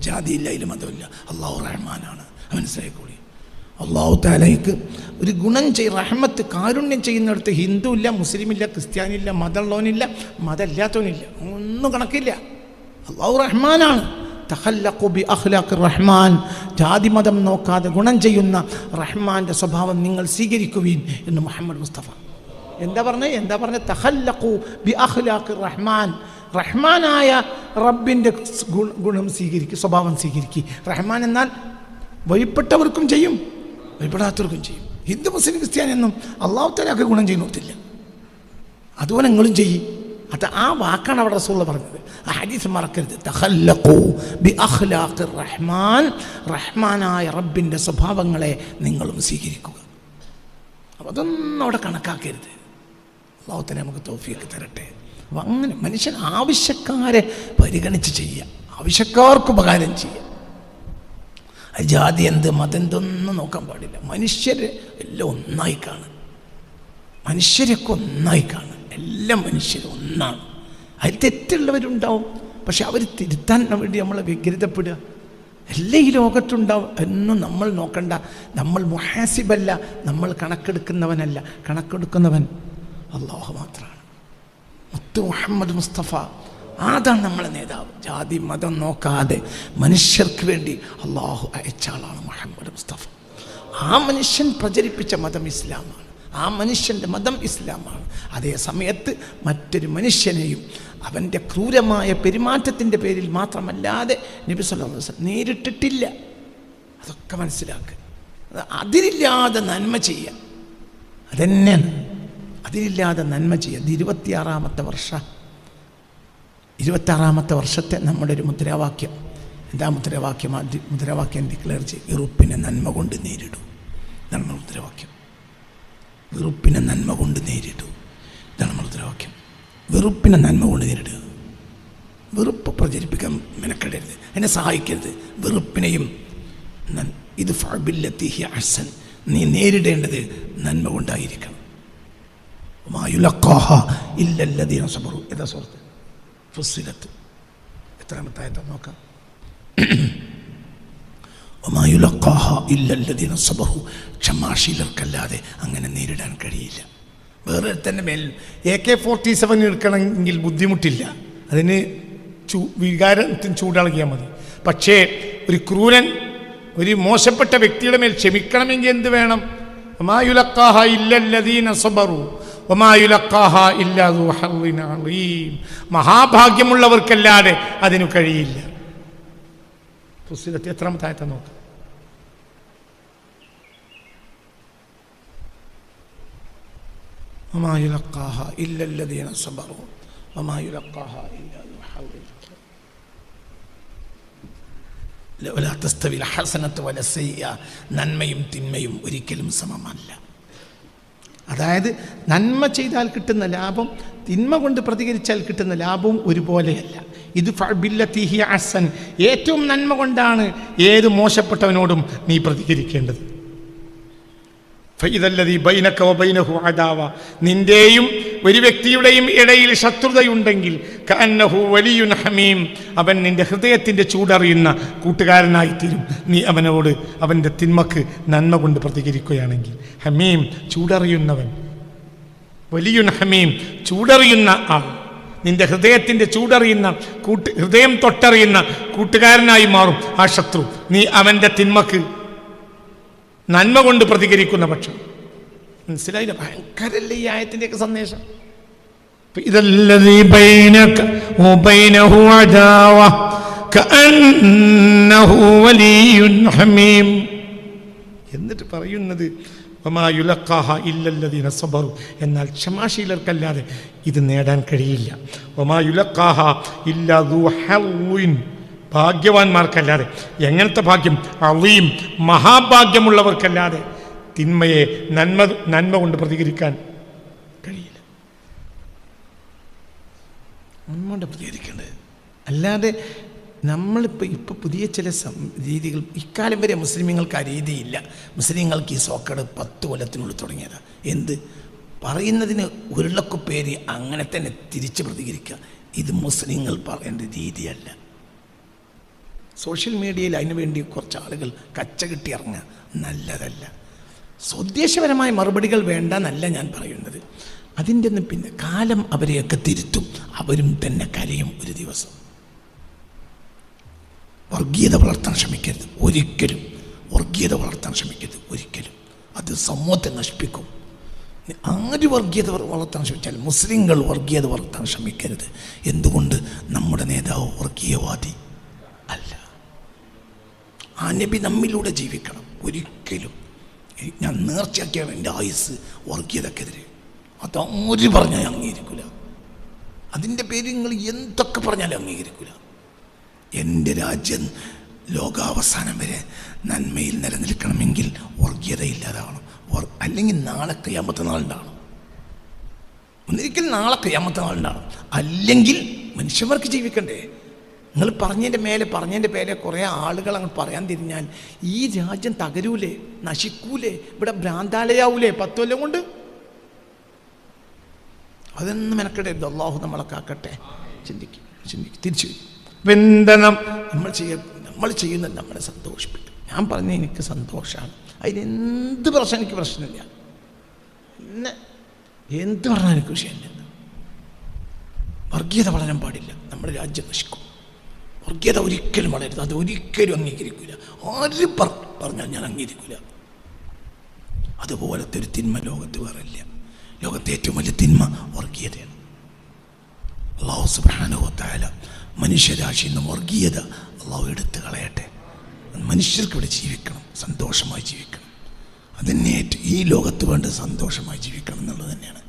ജാതിയില്ല, അതിൽ മതമില്ല. അള്ളാഹു റഹ്മാനാണ്, മനസ്സിലായിക്കോളി. അള്ളാഹു തആലയ്ക്ക് ഒരു ഗുണം റഹ്മത്ത് കാരുണ്യം ചെയ്യുന്നിടത്ത് ഹിന്ദു ഇല്ല, മുസ്ലിം ഇല്ല, ക്രിസ്ത്യാനില്ല, മതമുള്ളവനില്ല, മതമില്ലാത്തവനില്ല, ഒന്നും കണക്കില്ല. അള്ളാഹു റഹ്മാനാണ്. തഖല്ലഖു ബി അഖ്ലാഖി റഹ്മാൻ, ജാതി മതം നോക്കാതെ ഗുണം ചെയ്യുന്ന റഹ്മാൻ്റെ സ്വഭാവം നിങ്ങൾ സ്വീകരിക്കുവീൻ എന്ന് മുഹമ്മദ് മുസ്തഫ എന്താ പറഞ്ഞത്? തഖല്ലഖു ബി അഖ്ലാഖി റഹ്മാൻ, റഹ്മാനായ റബ്ബിൻ്റെ ഗുണം സ്വീകരിക്കുക, സ്വഭാവം സ്വീകരിക്കുക. റഹ്മാൻ എന്നാൽ വഴിപ്പെട്ടവർക്കും ചെയ്യും, വഴിപ്പെടാത്തവർക്കും ചെയ്യും. ഹിന്ദു മുസ്ലിം ക്രിസ്ത്യാനി എന്നും അള്ളാഹു തആലക്ക് ഗുണം ചെയ്യുന്നില്ല. അതുപോലെ നിങ്ങളും ചെയ്യും. അത് ആ വാക്കാണ് അവിടെ റസൂൽ പറഞ്ഞത്. ആ ഹദീസ് മറക്കരുത്. തഖല്ലഖു ബി അഖ്ലാഖി റഹ്മാൻ, റഹ്മാനായ റബ്ബിൻ്റെ സ്വഭാവങ്ങളെ നിങ്ങളും സ്വീകരിക്കുക. അപ്പോൾ അതൊന്നും അവിടെ കണക്കാക്കരുത്. അല്ലാഹു തആല നമുക്ക് തൗഫീഖ് തരട്ടെ. അപ്പോൾ അങ്ങനെ മനുഷ്യൻ ആവശ്യക്കാരെ പരിഗണിച്ച് ചെയ്യുക, ആവശ്യക്കാർക്ക് ഉപകാരം ചെയ്യുക. ജാതി എന്ത് മതം എന്തൊന്നും നോക്കാൻ പാടില്ല. മനുഷ്യർ എല്ലാം ഒന്നായി കാണും. മനുഷ്യരൊക്കെ ഒന്നായി കാണും. എല്ലാ മനുഷ്യരും ഒന്നാണ്. അതിൽ തെറ്റുള്ളവരുണ്ടാവും, പക്ഷെ അവർ തിരുത്താൻ വേണ്ടി നമ്മളെ വ്യഗ്രതപ്പെടുക. എല്ലാം ഈ ലോകത്തുണ്ടാവും. എന്നും നമ്മൾ നോക്കണ്ട. നമ്മൾ മുഹാസിബല്ല, നമ്മൾ കണക്കെടുക്കുന്നവനല്ല. കണക്കെടുക്കുന്നവൻ അല്ലാഹു മാത്രമാണ്. മുത്ത് മുഹമ്മദ് മുസ്തഫ, അതാണ് നമ്മളെ നേതാവ്. ജാതി മതം നോക്കാതെ മനുഷ്യർക്ക് വേണ്ടി അള്ളാഹു അയച്ച ആളാണ് മുഹമ്മദ് മുസ്തഫ. ആ മനുഷ്യൻ പ്രചരിപ്പിച്ച മതം ഇസ്ലാമാണ്. ആ മനുഷ്യൻ്റെ മതം ഇസ്ലാമാണ്. അതേ സമയത്ത് മറ്റൊരു മനുഷ്യനെയും അവൻ്റെ ക്രൂരമായ പെരുമാറ്റത്തിൻ്റെ പേരിൽ മാത്രമല്ലാതെ നബി സല്ലല്ലാഹു അലൈഹി വസല്ലം നേരിട്ടിട്ടില്ല. അതൊക്കെ മനസ്സിലാക്കുക. അതിലില്ലാതെ നന്മ ചെയ്യുക, അതന്നെയാണ്. അതിലില്ലാതെ നന്മ ചെയ്യുക. ഇത് 26-ാമത്തെ വർഷത്തെ നമ്മുടെ ഒരു മുദ്രാവാക്യം. എന്താ മുദ്രാവാക്യം? മുദ്രാവാക്യം ഡിക്ലെയർ ചെയ്യും: വെറുപ്പിനെ നന്മ കൊണ്ട് നേരിടൂ. ഇതാണ് നമ്മുടെ മുദ്രാവാക്യം. വെറുപ്പിനെ നന്മ കൊണ്ട് നേരിടൂ. ഇതാണ് നമ്മുടെ മുദ്രാവാക്യം. വെറുപ്പിനെ നന്മ കൊണ്ട് നേരിടുക. വെറുപ്പ് പ്രചരിപ്പിക്കാൻ മെനക്കെടരുത്, അതിനെ സഹായിക്കരുത്. വെറുപ്പിനെയും ഇത് ഫഅബില്ലത്തി ഹിയ അഹ്സൻ, നീ നേരിടേണ്ടത് നന്മ കൊണ്ടായിരിക്കണം. വമാ യുലഖാഹാ ഇല്ലല്ലദീന സബറു. ഏതാ സൂറത്ത്? ഫുസ്സിലത്ത്. എത്രാമത്തെ ആയത്താ നോക്കാം. വമാ യുലഖാഹാ ഇല്ലല്ലദീന സബറു, ക്ഷമാശീലർക്കല്ലാതെ അങ്ങനെ നേരിടാൻ കഴിയില്ല. വേറെ തന്നെ മേൽ AK-47 എടുക്കണമെങ്കിൽ ബുദ്ധിമുട്ടില്ല, അതിന് വികാരത്തിന് ചൂടാളിയാൽ മതി. പക്ഷേ ഒരു ക്രൂരൻ, ഒരു മോശപ്പെട്ട വ്യക്തിയുടെ മേൽ ക്ഷമിക്കണമെങ്കിൽ എന്ത് വേണം? വമാ യുലഖാഹാ ഇല്ലല്ലദീന സബറു വമാ യുലഖാഹാ ഇല്ലാ ദു ഹള്ളിൻ അളീം. മഹാഭാഗ്യമുള്ളവർക്കല്ലാതെ അതിനു കഴിയില്ല. ഫുസ്സിലത്ത് എത്രാമത്തെ ആയത്താ നോക്കാം. വമാ യുലഖാഹാ ഇല്ലല്ലദീന സബറു വമാ യുലഖാഹാ ഇല്ലാ ദു ഹള്ളിൻ വലാ തസ്തവിൽ ഹസനത്തു വല സയ്യിഅ. നന്മയും തിന്മയും ഒരിക്കലും സമമല്ല. അതായത് നന്മ ചെയ്താൽ കിട്ടുന്ന ലാഭം തിന്മ കൊണ്ട് പ്രതികരിച്ചാൽ കിട്ടുന്ന ലാഭവും ഒരുപോലെയല്ല. ഇത് ഫഅബില്ലത്തി ഹിയ അഹ്സൻ, ഏറ്റവും നന്മ കൊണ്ടാണ് ഏത് മോശപ്പെട്ടവനോടും നീ പ്രതികരിക്കേണ്ടത്. ഫഇദല്ലദീ ബൈനക വബൈനഹു അദാവ, നിന്റെയും ഒരു വ്യക്തിയുടെയും ഇടയിൽ ശത്രുതയുണ്ടെങ്കിൽ കഅന്നഹു വലിയുൻ ഹമീം, അവൻ നിന്റെ ഹൃദയത്തിൻ്റെ ചൂടറിയുന്ന കൂട്ടുകാരനായിത്തീരും. നീ അവനോട് അവൻ്റെ തിന്മക്ക് നന്മ കൊണ്ട് പ്രതികരിക്കുകയാണെങ്കിൽ. ഹമീം, ചൂടറിയുന്നവൻ. വലിയുൻ ഹമീം, ചൂടറിയുന്ന ആൾ. നിന്റെ ഹൃദയത്തിൻ്റെ ചൂടറിയുന്ന ഹൃദയം തൊട്ടറിയുന്ന കൂട്ടുകാരനായി മാറും ആ ശത്രു, നീ അവൻ്റെ തിന്മക്ക് നന്മ കൊണ്ട് പ്രതികരിക്കുന്ന പക്ഷം. മനസ്സിലായില്ല? ഭയങ്കരല്ലേ ഈ ആയത്തിൻ്റെയൊക്കെ സന്ദേശം. ഇതല്ലദീ ബൈനക വബൈനഹു അദാവ കഅന്നഹു വലിയുൻ ഹമീം. എന്നിട്ട് പറയുന്നത് വമാ യുലഖാഹ ഇല്ലല്ലദീന സബറു, എന്നാൽ ക്ഷമാശീലർക്കല്ലാതെ ഇത് നേടാൻ കഴിയില്ല. വമാ യുലഖാഹ ഇല്ലാ ദൂ ഹവ്വിൻ, ഭാഗ്യവാന്മാർക്കല്ലാതെ. എങ്ങനത്തെ ഭാഗ്യം? അളീം, മഹാഭാഗ്യമുള്ളവർക്കല്ലാതെ തിന്മയെ നന്മ കൊണ്ട് പ്രതികരിക്കാൻ കഴിയില്ല. നന്മ കൊണ്ട് പ്രതികരിക്കേണ്ടത്, അല്ലാതെ നമ്മളിപ്പോൾ പുതിയ ചില രീതികൾ. ഇക്കാലം വരെ മുസ്ലിമീങ്ങൾക്ക് ആ രീതിയില്ല. മുസ്ലിങ്ങൾക്ക് ഈ സോക്കേട് 10 കൊല്ലത്തിനുള്ളിൽ തുടങ്ങിയതാണ്. എന്ത് പറയുന്നതിന് ഉരുളക്കുപ്പേരി അങ്ങനെ തന്നെ തിരിച്ച് പ്രതികരിക്കുക. ഇത് മുസ്ലിങ്ങൾ പറയേണ്ട രീതിയല്ല. സോഷ്യൽ മീഡിയയിൽ അതിനു വേണ്ടി കുറച്ച് ആളുകൾ കച്ച കിട്ടി ഇറങ്ങുക നല്ലതല്ല. സ്വദേശപരമായ മറുപടികൾ വേണ്ട എന്നല്ല ഞാൻ പറയുന്നത്. അതിൻ്റെ ഒന്നും പിന്നെ കാലം അവരെയൊക്കെ തിരുത്തും. അവരും തന്നെ കരയും ഒരു ദിവസം. വർഗീയത വളർത്താൻ ശ്രമിക്കരുത് ഒരിക്കലും. വർഗീയത വളർത്താൻ ശ്രമിക്കരുത് ഒരിക്കലും. അത് സമൂഹത്തെ നശിപ്പിക്കും. ആര് വർഗീയത വളർത്താൻ ശ്രമിച്ചാൽ മുസ്ലിങ്ങൾ വർഗീയത വളർത്താൻ ശ്രമിക്കരുത്. എന്തുകൊണ്ട്? നമ്മുടെ നേതാവ് വർഗീയവാദി അല്ല. ആ നബി നമ്മിലൂടെ ജീവിക്കണം. ഒരിക്കലും ഞാൻ നേർച്ചയാക്കിയാണ് എൻ്റെ ആയുസ് വർഗീയതക്കെതിരെ. അതാര് പറഞ്ഞാൽ അംഗീകരിക്കില്ല. അതിൻ്റെ പേര് നിങ്ങൾ എന്തൊക്കെ പറഞ്ഞാലും അംഗീകരിക്കില്ല. എൻ്റെ രാജ്യം ലോകാവസാനം വരെ നന്മയിൽ നിലനിൽക്കണമെങ്കിൽ വർഗീയത ഇല്ലാതാവണം. അല്ലെങ്കിൽ നാളെ ഖിയാമത്ത് നാളുണ്ടാവണം. ഒന്നിരിക്കൽ നാളെ ഖിയാമത്ത് നാളുണ്ടാവണം. അല്ലെങ്കിൽ മനുഷ്യന്മാർക്ക് ജീവിക്കണ്ടേ? നിങ്ങൾ പറഞ്ഞതിൻ്റെ പേരെ കുറേ ആളുകൾ അങ്ങ് പറയാൻ തിരിഞ്ഞാൽ ഈ രാജ്യം തകരൂലേ, നശിക്കൂലേ, ഇവിടെ ഭ്രാന്താലയാവൂലേ 10 കൊല്ലം കൊണ്ട്? അതൊന്നും മെനക്കെടരുത്. അള്ളാഹു നമ്മളെ കാക്കട്ടെ. ചിന്തിക്കും തിരിച്ചു ബന്ധനം. നമ്മൾ ചെയ്യുന്നത് നമ്മളെ സന്തോഷിപ്പിക്കും. ഞാൻ പറഞ്ഞ എനിക്ക് സന്തോഷമാണ്. അതിനെന്ത് പ്രശ്നം എനിക്ക് പ്രശ്നമില്ല. പിന്നെ എന്ത് പറഞ്ഞാൽ എനിക്ക് വിഷയമില്ല. വർഗീയത വളരാൻ പാടില്ല. നമ്മുടെ രാജ്യം നശിക്കും. വർഗീയത ഒരിക്കലും വളരരുത്. അത് ഒരിക്കലും അംഗീകരിക്കില്ല. ആര് പറഞ്ഞാൽ ഞാൻ അംഗീകരിക്കില്ല. അതുപോലത്തെ ഒരു തിന്മ ലോകത്ത് വേറെ ഇല്ല. ലോകത്തെ ഏറ്റവും വലിയ തിന്മ വർഗീയതയാണ്. അല്ലാഹു സുബ്ഹാനഹു വ തആല മനുഷ്യരാശിയിൽ നിന്ന് വർഗീയത അല്ലാഹു എടുത്തു കളയട്ടെ. മനുഷ്യർക്ക് ഇവിടെ ജീവിക്കണം, സന്തോഷമായി ജീവിക്കണം. അതന്നെ ഈ ലോകത്ത് വേണ്ട സന്തോഷമായി ജീവിക്കണം എന്നുള്ളത് തന്നെയാണ്.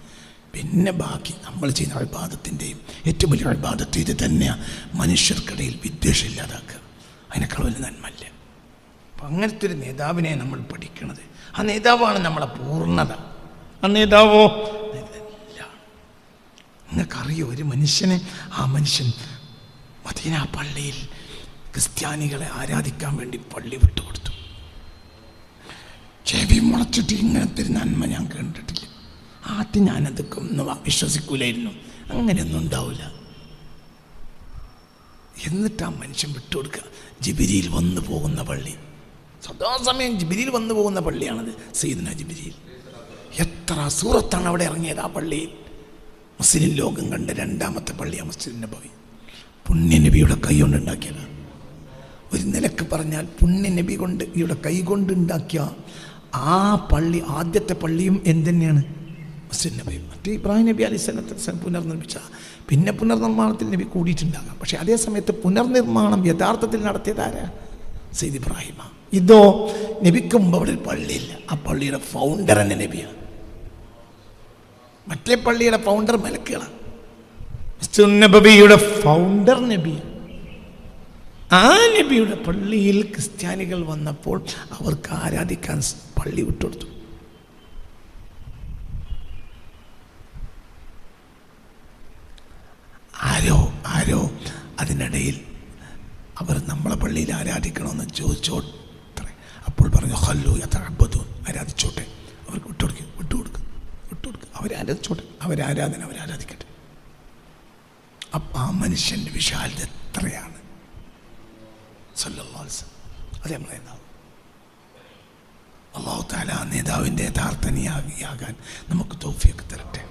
പിന്നെ ബാക്കി നമ്മൾ ചെയ്യുന്ന ഇബാദത്തിൻ്റെയും ഏറ്റവും വലിയ ഇബാദത്ത് ഇത് തന്നെയാണ്. മനുഷ്യർക്കിടയിൽ വിദ്വേഷം ഇല്ലാതാക്കുക. അതിനേക്കാൾ വലിയ നന്മല്ല. അപ്പം അങ്ങനത്തെ ഒരു നേതാവിനെ നമ്മൾ പഠിക്കണത്. ആ നേതാവാണ് നമ്മളെ പൂർണ്ണത. ആ നേതാവോ ഇല്ല. നിങ്ങൾക്കറിയോ ഒരു മനുഷ്യനെ, ആ മനുഷ്യൻ മദീന പള്ളിയിൽ ക്രിസ്ത്യാനികളെ ആരാധിക്കാൻ വേണ്ടി പള്ളി വിട്ടുകൊടുത്തു. ചെവി മുളച്ചിട്ട് ഇങ്ങനത്തെ ഒരു നന്മ ഞാൻ കണ്ടിട്ടില്ല. ആദ്യം ഞാനതൊക്കെ ഒന്നും വിശ്വസിക്കൂലായിരുന്നു. അങ്ങനെയൊന്നും ഉണ്ടാവില്ല. എന്നിട്ട് ആ മനുഷ്യൻ വിട്ടുകൊടുക്കുക. ജിബിരിയിൽ വന്നു പോകുന്ന പള്ളി, സദാസമയം ജിബിരിയിൽ വന്നു പോകുന്ന പള്ളിയാണത്. സയ്യിദുനാ ജിബിരിയിൽ എത്ര സൂറത്താണ് അവിടെ ഇറങ്ങിയത് ആ പള്ളിയിൽ. മുസ്ലിം ലോകം കണ്ട 2ാമത്തെ പള്ളിയാണ് മസ്ജിദ് നബവി. പുണ്യനബിയുടെ കൈ കൊണ്ട് ഉണ്ടാക്കിയതാണ്. ഒരു നിലക്ക് പറഞ്ഞാൽ പുണ്യനബി കൊണ്ട് ഇവിടെ കൈ കൊണ്ടുണ്ടാക്കിയ ആ പള്ളി, ആദ്യത്തെ പള്ളിയും എന്തുതന്നെയാണ്? മസ്ജിദ് നബി. മറ്റേ ഇബ്രാഹിം നബി അലൈഹിസ്സലാം പുനർനിർമ്മിച്ച, പിന്നെ പുനർനിർമ്മാണത്തിൽ നബി കൂടിയിട്ടുണ്ടാകാം. പക്ഷേ അതേ സമയത്ത് പുനർനിർമ്മാണം യഥാർത്ഥത്തിൽ നടത്തിയതാരാ? സയ്യിദ് ഇബ്രാഹിമ. ഇതോ നബിക്ക് മുമ്പ് അവിടെ ഒരു പള്ളിയില്ല. ആ പള്ളിയുടെ ഫൗണ്ടർ തന്നെ നബിയാണ്. മറ്റേ പള്ളിയുടെ ഫൗണ്ടർ മലക്കുകളാണ്. മസ്ജിദ് നബവിയുടെ ഫൗണ്ടർ നബിയാണ്. ആ നബിയുടെ പള്ളിയിൽ ക്രിസ്ത്യാനികൾ വന്നപ്പോൾ അവർക്ക് ആരാധിക്കാൻ പള്ളി വിട്ടുകൊടുത്തു. ആരോ അതിനിടയിൽ അവർ നമ്മളെ പള്ളിയിൽ ആരാധിക്കണമെന്ന് ചോദിച്ചോട്ടെ. അപ്പോൾ പറഞ്ഞു ഹല്ലു യതഅബ്ബദൂൻ, ആരാധിച്ചോട്ടെ, അവർക്ക് ആരാധിച്ചോട്ടെ, അവരാരാധന അവരാരാധിക്കട്ടെ. അപ്പം ആ മനുഷ്യൻ്റെ വിശാലത എത്രയാണ്. സല്ലല്ലാഹു അലൈഹി വസല്ലം അതേ നമ്മളെ നേതാവ്. അല്ലാഹു തആല ആ നേതാവിൻ്റെ യഥാർത്ഥ നിയാഗിയാകാൻ നമുക്ക് തൗഫീഖ് തരട്ടെ.